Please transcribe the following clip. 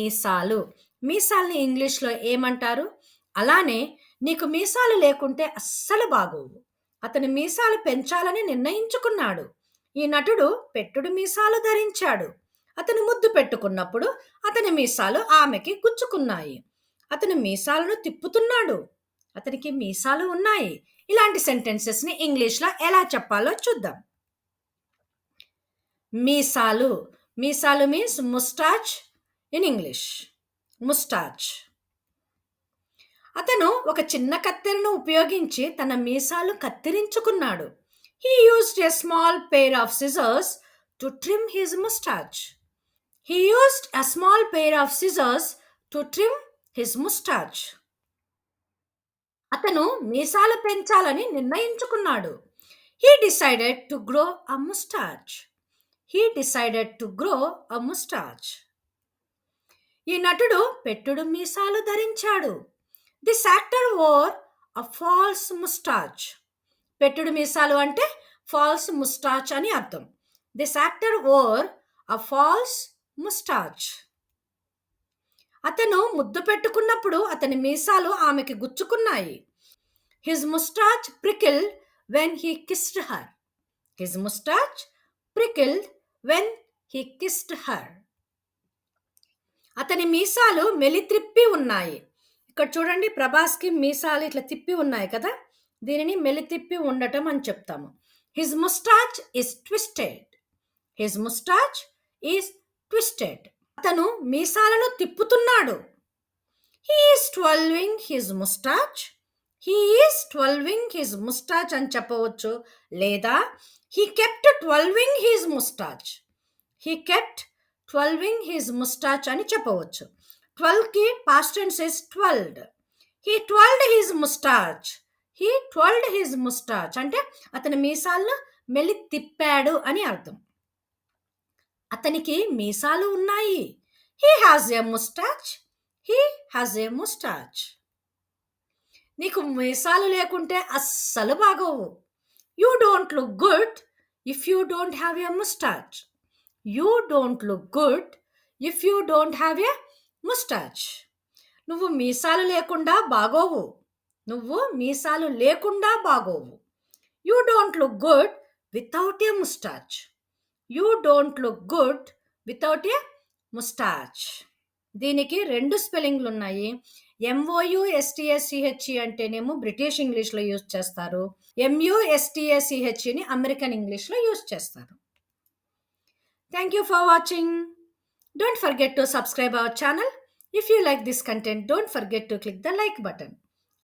మీసాలు. మీసాల్ని ఇంగ్లీష్‌లో ఏమంటారు? అలానే నీకు మీసాలు లేకుంటే అస్సలు బాగోవు. అతను మీసాలు పెంచాలని నిర్ణయించుకున్నాడు. ఈ నటుడు పెట్టుడు మీసాలు ధరించాడు. అతను ముద్దు పెట్టుకున్నప్పుడు అతని మీసాలు ఆమెకి గుచ్చుకున్నాయి. అతను మీసాలను తిప్పుతున్నాడు. అతనికి మీసాలు ఉన్నాయి. ఇలాంటి సెంటెన్సెస్‌ని ఇంగ్లీష్‌లో ఎలా చెప్పాలో చూద్దాం. మీసాలు. మీసాలు means moustache in English. Moustache. అతను ఒక చిన్న కత్తెరను ఉపయోగించి తన మీసాలు కత్తిరించుకున్నాడు. He used a small pair of scissors to trim his mustache. He used a small pair of scissors to trim his mustache. అతను మీసాలు పెంచాలని నిర్ణయించుకున్నాడు. He decided to grow a mustache. He decided to grow a mustache. ఈ నటుడు పెట్టుడు మీసాలు ధరించాడు. This actor wore a false moustache. పెట్టుడు మీసాలు అంటే ఫాల్స్ ముస్టాచ్ అని అర్థం. This actor wore a false moustache. అతను ముద్దు పెట్టుకున్నప్పుడు అతని మీసాలు ఆమెకి గుచ్చుకున్నాయి. His moustache prickled when he kissed her. His moustache prickled when he kissed her. అతని మీసాలు మెలిత్రిప్పి ఉన్నాయి. ఇక్కడ చూడండి, ప్రభాస్కి మీసాలు ఇట్లా తిప్పి ఉన్నాయి కదా, దీనిని మెలితిప్పి ఉండటం అని చెప్తాము. His moustache is twisted. His moustache is twisted. అతను మీసాలను తిప్పుతున్నాడు. He is twirling his moustache. He is twirling his moustache అని చెప్పవచ్చు. లేదా he kept twirling his moustache. He kept twirling his moustache అని చెప్పవచ్చు. 12కి past tense is twirled. He twirled his moustache. He twirled his moustache అంటే అతని మీసాలను మెల్లి తిప్పాడు అని అర్థం. అతనికి మీసాలు ఉన్నాయి. He has a moustache. He has a moustache. నీకు మీసాలు లేకుంటే అస్సలు బాగోవు. You don't look good if you don't have a moustache. You don't look good if you don't have a moustache. నువ్వు మీసాలు లేకుండా బాగోవు. నువ్వు మీసాలు లేకుండా బాగోవు. You don't look good without a moustache. You don't look good without a moustache. దీనికి 2 స్పెల్లింగ్లు ఉన్నాయి. MOUSTACHE అంటేనేమో బ్రిటిష్ ఇంగ్లీష్లో యూజ్ చేస్తారు. MUSTACHEని అమెరికన్ ఇంగ్లీష్లో యూజ్ చేస్తారు. Thank you for watching. Don't forget to subscribe our channel. If you like this content, don't forget to click the like button.